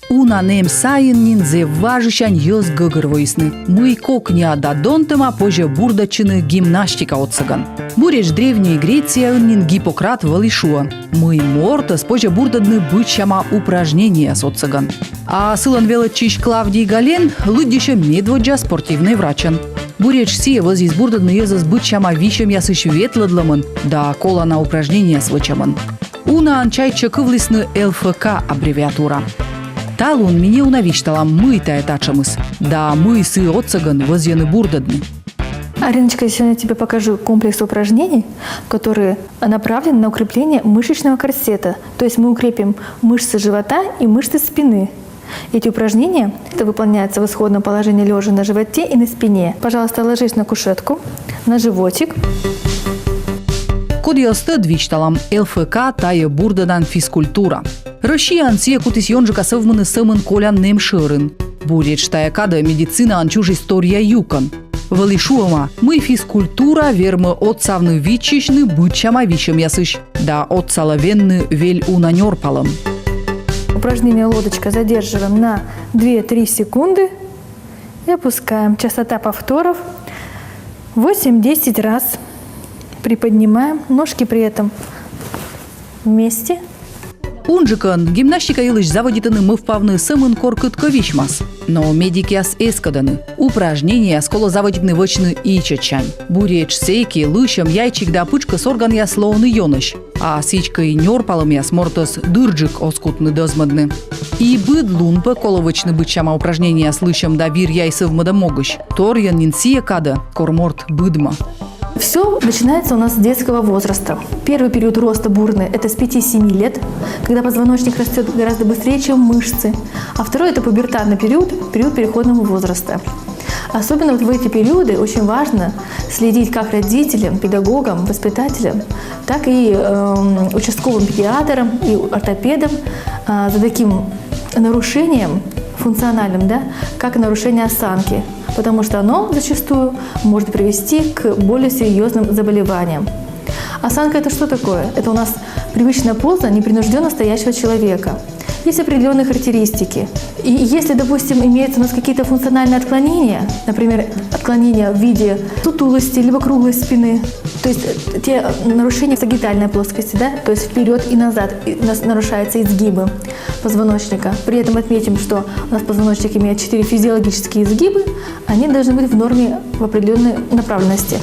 Унанем сайыннин зевважышань ёз гыгырвойсны. Мы кокня дадонтыма поже бурдачыны гимнастика отсыган. Буреш древняя Греция ыннин Гиппократ валишуа. Мы мортас поже бурдадны бычама упражнения отсыган. А сылан велочищ Клавдий Гален лыддище медводжа спортивный врачан. Буреш сие возис бурдадны езас бычама вишем ясыш ветладламын, да кола на упражнения свычамын. Уна анчайча кывлисны ЛФК аббревиатура. Талун мне унавишталам мы таятачамыс, да мы сы отсаган возьены бурдадны. Ариночка, я сегодня тебе покажу комплекс упражнений, которые направлены на укрепление мышечного корсета. То есть мы укрепим мышцы живота и мышцы спины. Эти упражнения это выполняются в исходном положении лежа на животе и на спине. Пожалуйста, ложись на кушетку, на животик. Код ёсты двичталам ЛФК тая бурдадан физкультура. Россиян сие кутис ёнжика совмыны сымын колян немшырын. Буреч тая када медицина анчуж история юкан. Валишуама мы физкультура вермы отцавны вичишны бычама вичем ясыш, да отцаловенны вель унанёрпалам. Упражнение лодочка задерживаем на 2-3 секунды и опускаем. Частота повторов 8-10 раз. Приподнимаем ножки при этом вместе. Унжикан гимнастика илыш заводитыны мы впавны сымын коркытко вишмас. Но медики ас эскаданы. Упражнения сколо заводитны вочны и чачань. Буреч сейки лышем яйчик да пычка сорган я словны ёныш. А сичка и нёрпалым я смортос дырджик оскутны дозмадны. И быдлун по коловочны бычама упражнения с лышем да вир яйсыв мадамогыш. Торьян нинсия када корморт быдма. Все начинается у нас с детского возраста. Первый период роста бурный – это с 5-7 лет, когда позвоночник растет гораздо быстрее, чем мышцы. А второй – это пубертатный период, период переходного возраста. Особенно вот в эти периоды очень важно следить как родителям, педагогам, воспитателям, так и участковым педиатрам и ортопедам за таким нарушением функциональным, да, как нарушение осанки. Потому что оно зачастую может привести к более серьезным заболеваниям. Осанка – это что такое? Это у нас привычная поза непринужденно стоящего человека. Есть определенные характеристики. И если, допустим, имеются у нас какие-то функциональные отклонения, например, отклонения в виде сутулости, либо круглой спины, то есть те нарушения в сагитальной плоскости, да, то есть вперед и назад у нас нарушаются изгибы позвоночника. При этом отметим, что у нас позвоночник имеет 4 физиологические изгибы, они должны быть в норме в определенной направленности.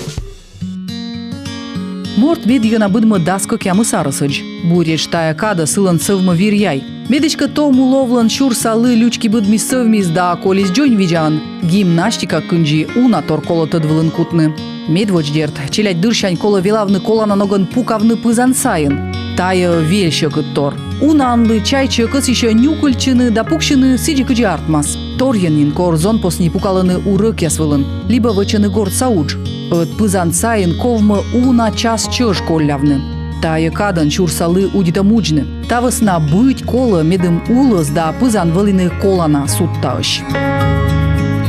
Морт видьёна быдма даско кямы сарысыч. Буреч тая када сылан сывма вирьяй. Медичка тому ловлан шур салы лючки быдми сывмиз да колис джонь видян. Гимнастика кынжи уна торколо тыдвылын кутны. Медвоч дерт, челядь дыршань кола велавны кола на ноган пукавны пызан сайын. Тая вельща кыттор. Унанлы чайчы кыс еще нюкульчыны да пукшыны сиджи кыджи артмас. Торьянин кор зон посни пукалыны урык ясвылын, либо вычыны гор саудж. От пызан сайын ковмы уна час чыж коллявны. Тая кадан чур салы удита муджны. Та весна быть кола медым улыз да пызан вылыны колана суттауш.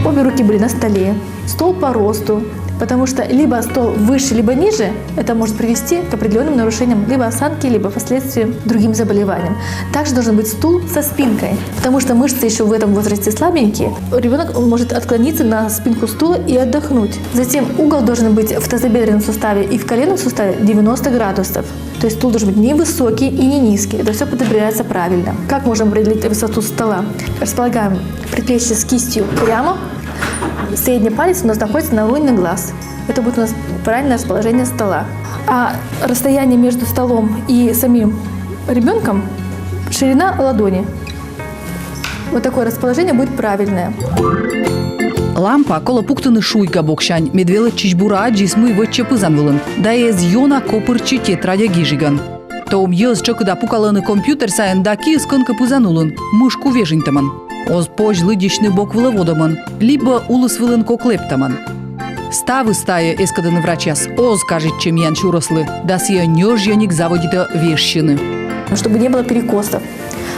Обе руки были на столе, стол по росту, потому что либо стол выше, либо ниже, это может привести к определенным нарушениям либо осанки, либо впоследствии другим заболеваниям. Также должен быть стул со спинкой, потому что мышцы еще в этом возрасте слабенькие. Ребенок может отклониться на спинку стула и отдохнуть. Затем угол должен быть в тазобедренном суставе и в коленном суставе 90 градусов. То есть стул должен быть не высокий и не низкий. Это все подбирается правильно. Как можем определить высоту стола? Располагаем предплечье с кистью прямо. Средний палец у нас находится на уровне глаз. Это будет у нас правильное расположение стола. А расстояние между столом и самим ребенком – ширина ладони. Вот такое расположение будет правильное. Лампа кола пуктыны шуйка бокшань, медвелы чичбура аджисмы вычче пызан вылын. Да ез йона копырчы тетрадя гижиган. Том ез чокыда пукалыны компьютер сайын да ки скынка пызанулын, мышку вежинтаман. Оз пож лыдичны бок вылыводаман, либо улыс вылын коклептаман. Ставы стая эскаданы врачас, оз кажет чем ян чурослы, да сия нёж яник заводита вещины. чтобы не было перекосов.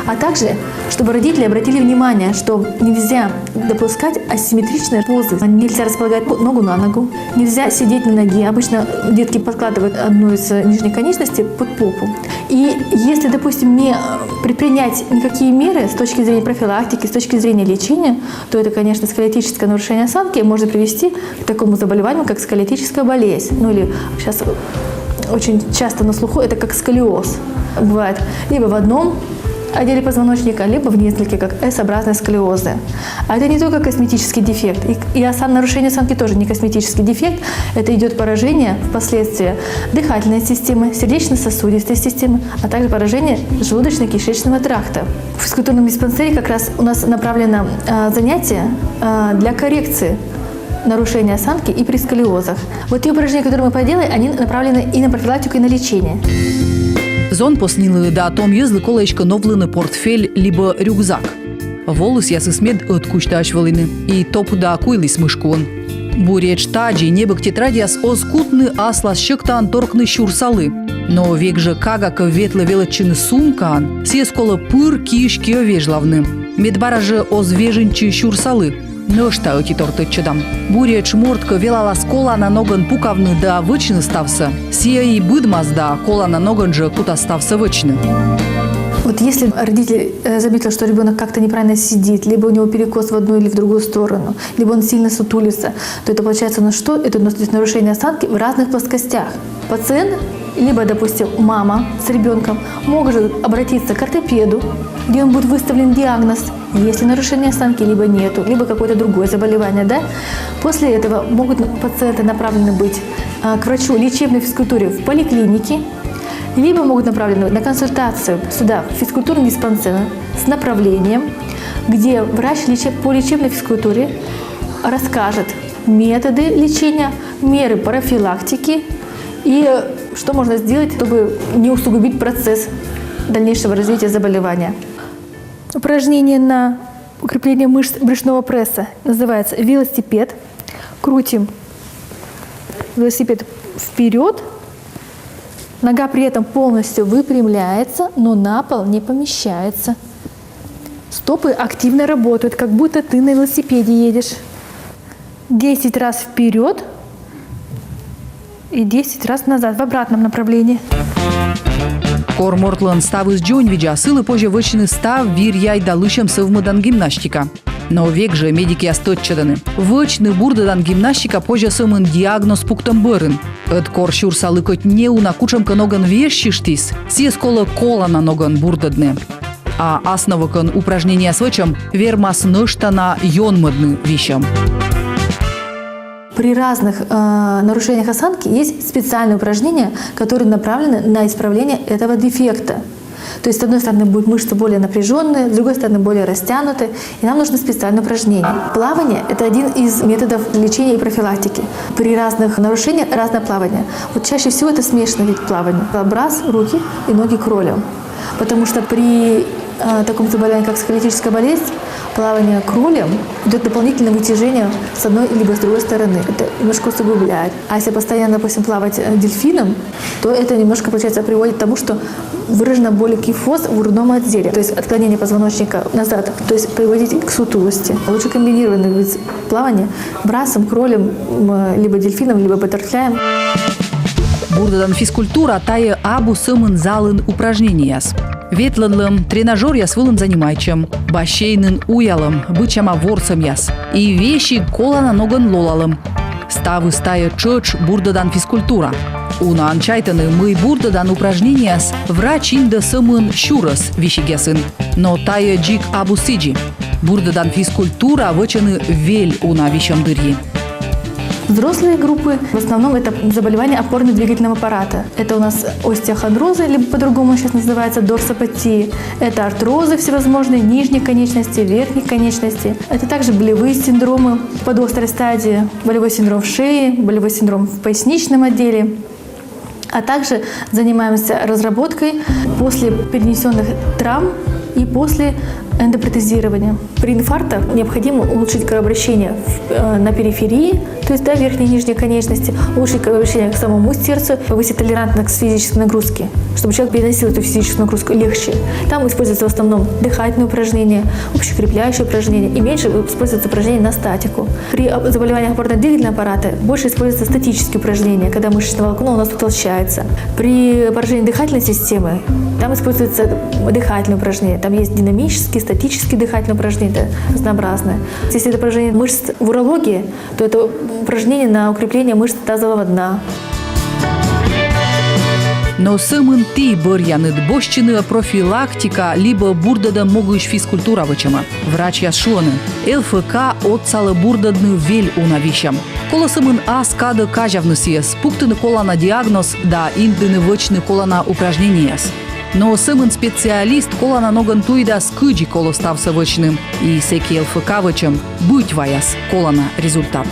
А также, чтобы родители обратили внимание, что нельзя допускать асимметричные позы. Нельзя располагать ногу на ногу, нельзя сидеть на ноге. Обычно детки подкладывают одну из нижних конечностей под попу. И если, допустим, не предпринять никакие меры с точки зрения профилактики, с точки зрения лечения, то это, конечно, сколиотическое нарушение осанки может привести к такому заболеванию, как сколиотическая болезнь. Ну или сейчас очень часто на слуху это как сколиоз. Бывает либо в одном отделе позвоночника, либо в нескольких, как S-образные сколиозы. А это не только косметический дефект. И нарушение осанки тоже не косметический дефект. Это идет поражение впоследствии дыхательной системы, сердечно-сосудистой системы, а также поражение желудочно-кишечного тракта. В физкультурном диспансере как раз у нас направлено занятие для коррекции нарушения осанки и при сколиозах. Вот те упражнения, которые мы проделали, они направлены и на профилактику, и на лечение. Зон поснилы да том езлы колечко новлыны портфель либо рюкзак. Волос ясы смед откущтач волыны и топ да куйлис мышкон. Буреч таджи небык тетрадиас оскутны аслас щектан торкны щурсалы. Но век же кагак ветлы велочины сумкан, сескола пыр кишки овежлавны. Медбара же озвеженчи щурсалы. Но что эти торты чудам? Буреч мортка велала с кола на ноган пукавны да вычны стався. Сия и быдмаз да кола на ноган же кута стався вычны. Вот если родитель заметил, что ребенок как-то неправильно сидит, либо у него перекос в одну или в другую сторону, либо он сильно сутулится, то это получается у нас что? Это у нас нарушение осанки в разных плоскостях. Пациент, либо, допустим, мама с ребенком, может обратиться к ортопеду, где он будет выставлен диагноз, есть ли нарушение осанки, либо нету, либо какое-то другое заболевание. Да? После этого могут пациенты направлены быть к врачу лечебной физкультуре в поликлинике, либо могут направлены на консультацию сюда, в физкультурный диспансер с направлением, где врач по лечебной физкультуре расскажет методы лечения, меры профилактики и что можно сделать, чтобы не усугубить процесс дальнейшего развития заболевания. Упражнение на укрепление мышц брюшного пресса называется велосипед. Крутим велосипед вперед. Нога при этом полностью выпрямляется, но на пол не помещается. Стопы активно работают, как будто ты на велосипеде едешь. 10 раз вперед и 10 раз назад в обратном направлении. Кормортлан став из Джонвиджа силы позже вычины став вир яй далышем совмадан гимнастика. Но век же медики остотчаданы. Вычны бурдадан гимнастика позже сымын диагноз пуктам бырын. Эд корщур салыкот не унакучам ноган вещиштис, сескола кола на ноган бурдадны. А основакан упражнения с вычем вермас нöштана йонмадны вещам. При разных нарушениях осанки есть специальные упражнения, которые направлены на исправление этого дефекта. То есть, с одной стороны, будут мышцы более напряженные, с другой стороны, более растянутые, и нам нужны специальные упражнения. Плавание – это один из методов лечения и профилактики. При разных нарушениях разное плавание. Вот чаще всего это смешанный вид плавания. Брас, руки и ноги кролем. Потому что при таком заболевании, как сколиотическая болезнь, плавание кролем идет дополнительное вытяжение с одной либо с другой стороны. Это немножко усугубляет. А если постоянно, допустим, плавать дельфином, то это немножко, получается, приводит к тому, что выражена более кифоз в грудном отделе, то есть отклонение позвоночника назад, то есть приводить к сутулости. Лучше комбинированный вид плавания брасом, кролем, либо дельфином, либо баттерфляем. Бурдадан физкультура тая абу сымын залын упражненияс. Ветланлым тренажер яс вылын занимайчым, бассейнын уялым, бычама ворцам яс. И вещи кола на ноган лолалым. Ставы стая чоч бурдадан физкультура. Уна анчайтаны мы бурдадан упражненияс врач инда сымын щурас вещигесын. Но тая джик абу сиджи. Бурдадан физкультура вычаны вель уна вещам дырьи. Взрослые группы, в основном, это заболевания опорно-двигательного аппарата. Это у нас остеохондрозы, либо по-другому сейчас называется дорсопатии. Это артрозы всевозможные нижних конечностей, верхних конечностей. Это также болевые синдромы под острой стадии, болевой синдром в шее, болевой синдром в поясничном отделе. А также занимаемся разработкой после перенесенных травм и после эндопротезирование. При инфарктах необходимо улучшить кровообращение на периферии, то есть верхней и нижней конечности, улучшить кровообращение к самому сердцу, повысить толерантность к физической нагрузке, чтобы человек переносил эту физическую нагрузку легче. Там используются в основном дыхательные упражнения, общекрепляющие упражнения и меньше используются упражнения на статику. При заболеваниях опорно-двигательного аппарата больше используются статические упражнения, когда мышечное волокно у нас утолщается. При поражении дыхательной системы там используются дыхательные упражнения. Там есть динамические, статические дыхательные упражнения, это разнообразные. Если это поражение мышц в урологии, то это упражнение на укрепление мышц тазового дна. Но самым ты бърянет бощины профилактика либо бурдада могуш физкультура вычама. Врач яшуаны. ЛФК отцала бурдадны вель унавишам. Кола самын аз кады кажавнысиес, пуктыны колана диагноз да индыны вычны колана упражнениес. Но самын специалист колана ноган туйда скыджи коло ставса вычным. И секи ЛФК вычам быть ваяс колана результат.